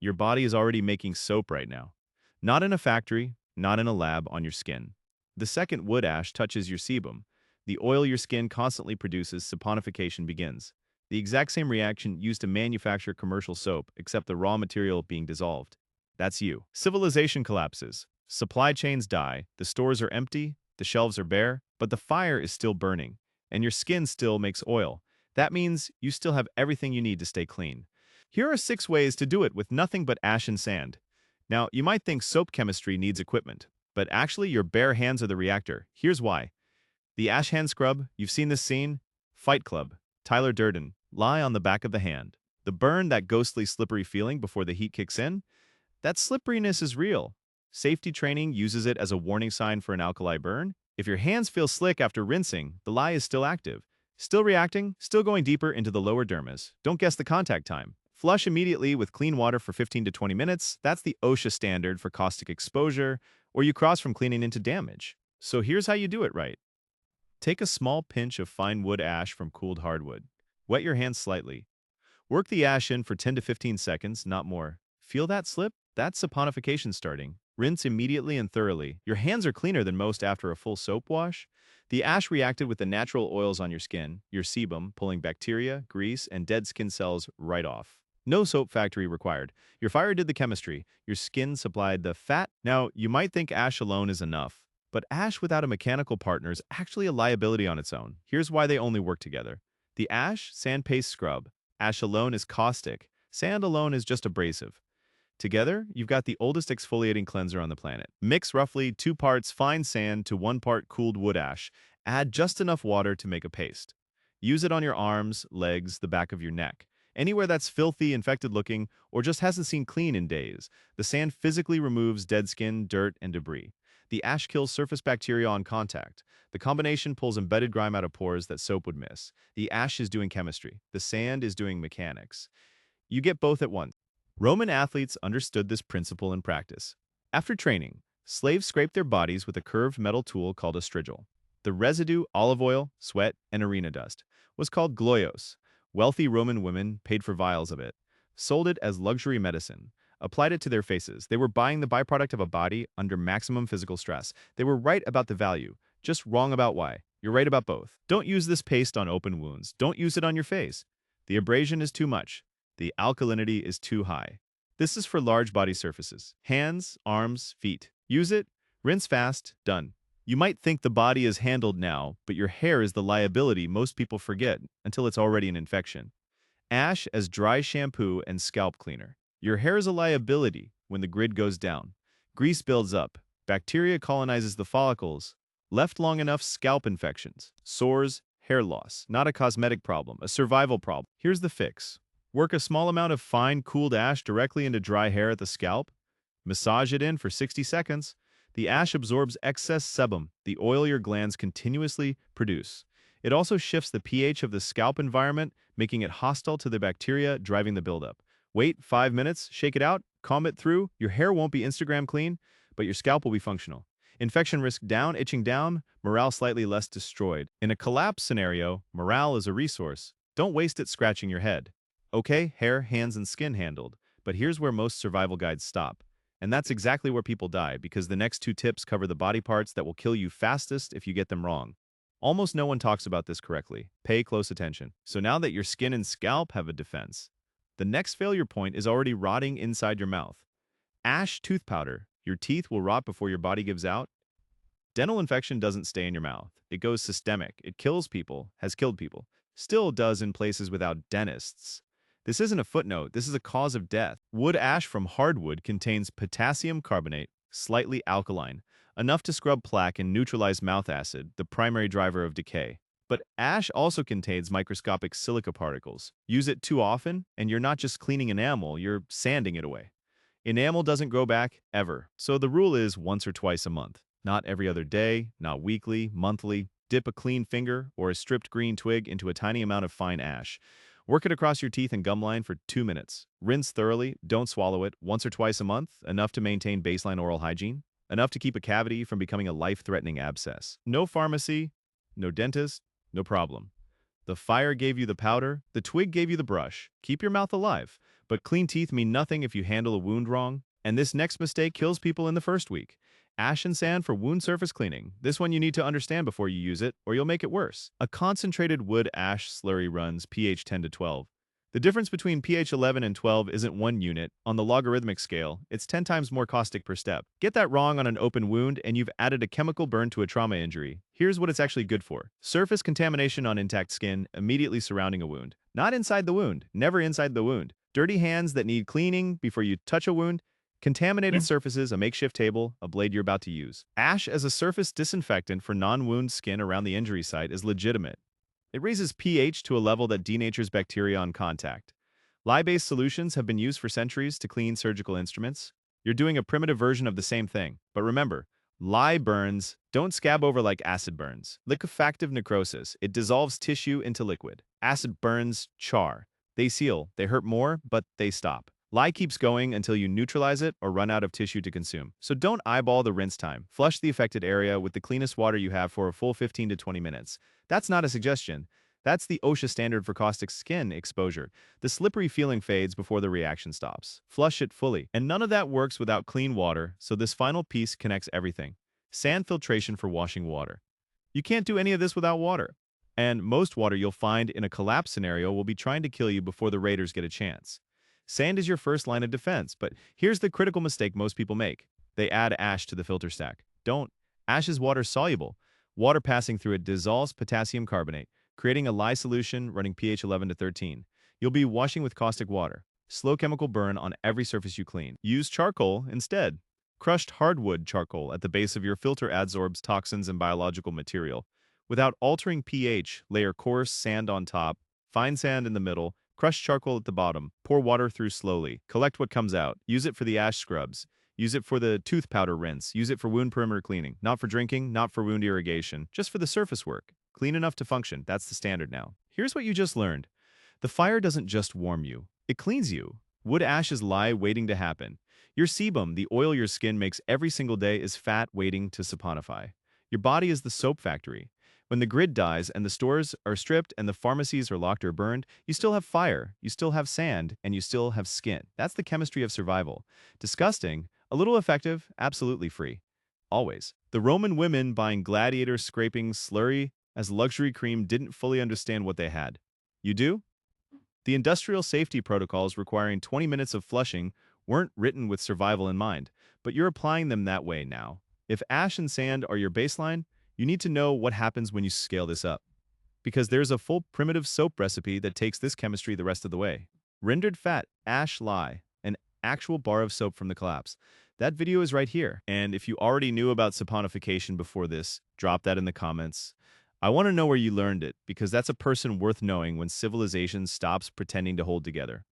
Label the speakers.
Speaker 1: Your body is already making soap right now. Not in a factory, not in a lab, on your skin. The second wood ash touches your sebum. The oil your skin constantly produces, saponification begins. The exact same reaction used to manufacture commercial soap, except the raw material being dissolved. That's you. Civilization collapses. Supply chains die. The stores are empty. The shelves are bare. But the fire is still burning. And your skin still makes oil. That means you still have everything you need to stay clean. Here are 6 ways to do it with nothing but ash and sand. Now, you might think soap chemistry needs equipment, but actually your bare hands are the reactor. Here's why. The ash hand scrub, you've seen this scene? Fight Club, Tyler Durden, lie on the back of the hand. The burn, that ghostly slippery feeling before the heat kicks in, that slipperiness is real. Safety training uses it as a warning sign for an alkali burn. If your hands feel slick after rinsing, the lye is still active. Still reacting, still going deeper into the lower dermis. Don't guess the contact time. Flush immediately with clean water for 15 to 20 minutes. That's the OSHA standard for caustic exposure, or you cross from cleaning into damage. So here's how you do it right. Take a small pinch of fine wood ash from cooled hardwood. Wet your hands slightly. Work the ash in for 10 to 15 seconds, not more. Feel that slip? That's saponification starting. Rinse immediately and thoroughly. Your hands are cleaner than most after a full soap wash. The ash reacted with the natural oils on your skin, your sebum, pulling bacteria, grease, and dead skin cells right off. No soap factory required. Your fire did the chemistry. Your skin supplied the fat. Now, you might think ash alone is enough, but ash without a mechanical partner is actually a liability on its own. Here's why they only work together. The ash, sand paste scrub. Ash alone is caustic. Sand alone is just abrasive. Together, you've got the oldest exfoliating cleanser on the planet. Mix roughly 2 parts fine sand to 1 part cooled wood ash. Add just enough water to make a paste. Use it on your arms, legs, the back of your neck. Anywhere that's filthy, infected looking, or just hasn't seen clean in days. The sand physically removes dead skin, dirt, and debris. The ash kills surface bacteria on contact. The combination pulls embedded grime out of pores that soap would miss. The ash is doing chemistry. The sand is doing mechanics. You get both at once. Roman athletes understood this principle in practice. After training, slaves scraped their bodies with a curved metal tool called a strigil. The residue, olive oil, sweat, and arena dust, was called gloios. Wealthy Roman women paid for vials of it, sold it as luxury medicine, applied it to their faces. They were buying the byproduct of a body under maximum physical stress. They were right about the value, just wrong about why. You're right about both. Don't use this paste on open wounds. Don't use it on your face. The abrasion is too much. The alkalinity is too high. This is for large body surfaces. Hands, arms, feet. Use it, rinse fast, done. You might think the body is handled now, but your hair is the liability most people forget until it's already an infection. Ash as dry shampoo and scalp cleaner. Your hair is a liability when the grid goes down. Grease builds up. Bacteria colonizes the follicles. Left long enough, scalp infections. Sores, hair loss. Not a cosmetic problem, a survival problem. Here's the fix. Work a small amount of fine, cooled ash directly into dry hair at the scalp. Massage it in for 60 seconds. The ash absorbs excess sebum, the oil your glands continuously produce. It also shifts the pH of the scalp environment, making it hostile to the bacteria driving the buildup. Wait 5 minutes, shake it out, comb it through. Your hair won't be Instagram clean, but your scalp will be functional. Infection risk down, itching down, morale slightly less destroyed. In a collapse scenario, morale is a resource. Don't waste it scratching your head. Okay, hair, hands, and skin handled, but here's where most survival guides stop. And that's exactly where people die, because the next 2 tips cover the body parts that will kill you fastest if you get them wrong. Almost no one talks about this correctly. Pay close attention. So now that your skin and scalp have a defense, the next failure point is already rotting inside your mouth. Ash tooth powder. Your teeth will rot before your body gives out. Dental infection doesn't stay in your mouth. It goes systemic. It kills people, has killed people. Still does in places without dentists. This isn't a footnote, this is a cause of death. Wood ash from hardwood contains potassium carbonate, slightly alkaline, enough to scrub plaque and neutralize mouth acid, the primary driver of decay. But ash also contains microscopic silica particles. Use it too often, and you're not just cleaning enamel, you're sanding it away. Enamel doesn't grow back, ever. So the rule is once or twice a month. Not every other day, not weekly, monthly. Dip a clean finger or a stripped green twig into a tiny amount of fine ash. Work it across your teeth and gum line for 2 minutes. Rinse thoroughly, don't swallow it, once or twice a month, enough to maintain baseline oral hygiene, enough to keep a cavity from becoming a life-threatening abscess. No pharmacy, no dentist, no problem. The fire gave you the powder, the twig gave you the brush. Keep your mouth alive, But clean teeth mean nothing if you handle a wound wrong, and this next mistake kills people in the first week. Ash and sand for wound surface cleaning. This one you need to understand before you use it, or you'll make it worse. A concentrated wood ash slurry runs pH 10 to 12. The difference between pH 11 and 12 isn't one unit. On the logarithmic scale, it's 10 times more caustic per step. Get that wrong on an open wound, and you've added a chemical burn to a trauma injury. Here's what it's actually good for. Surface contamination on intact skin immediately surrounding a wound. Not inside the wound. Never inside the wound. Dirty hands that need cleaning before you touch a wound. Contaminated surfaces, a makeshift table, a blade you're about to use. Ash as a surface disinfectant for non-wound skin around the injury site is legitimate. It raises pH to a level that denatures bacteria on contact. Lye-based solutions have been used for centuries to clean surgical instruments. You're doing a primitive version of the same thing. But remember, lye burns don't scab over like acid burns. Liquefactive necrosis, it dissolves tissue into liquid. Acid burns char. They seal, they hurt more, but they stop. Lye keeps going until you neutralize it or run out of tissue to consume. So don't eyeball the rinse time. Flush the affected area with the cleanest water you have for a full 15 to 20 minutes. That's not a suggestion. That's the OSHA standard for caustic skin exposure. The slippery feeling fades before the reaction stops. Flush it fully. And none of that works without clean water, so this final piece connects everything. Sand filtration for washing water. You can't do any of this without water. And most water you'll find in a collapse scenario will be trying to kill you before the raiders get a chance. Sand is your first line of defense, but here's the critical mistake most people make. They add ash to the filter stack. Don't. Ash is water soluble. Water passing through it dissolves potassium carbonate, creating a lye solution running pH 11 to 13. You'll be washing with caustic water. Slow chemical burn on every surface you clean. Use charcoal instead. Crushed hardwood charcoal at the base of your filter adsorbs toxins and biological material. Without altering pH, layer coarse sand on top, fine sand in the middle, crushed charcoal at the bottom. Pour water through slowly. Collect what comes out. Use it for the ash scrubs. Use it for the tooth powder rinse. Use it for wound perimeter cleaning. Not for drinking, not for wound irrigation. Just for the surface work. Clean enough to function. That's the standard now. Here's what you just learned. The fire doesn't just warm you. It cleans you. Wood ash is lye waiting to happen. Your sebum, the oil your skin makes every single day, is fat waiting to saponify. Your body is the soap factory. When the grid dies and the stores are stripped and the pharmacies are locked or burned, you still have fire, you still have sand, and you still have skin. That's the chemistry of survival. Disgusting, a little effective, absolutely free. Always. The Roman women buying gladiator scraping slurry as luxury cream didn't fully understand what they had. You do? The industrial safety protocols requiring 20 minutes of flushing weren't written with survival in mind, but you're applying them that way now. If ash and sand are your baseline, you need to know what happens when you scale this up. Because there's a full primitive soap recipe that takes this chemistry the rest of the way. Rendered fat, ash lye, an actual bar of soap from the collapse. That video is right here. And if you already knew about saponification before this, drop that in the comments. I want to know where you learned it, because that's a person worth knowing when civilization stops pretending to hold together.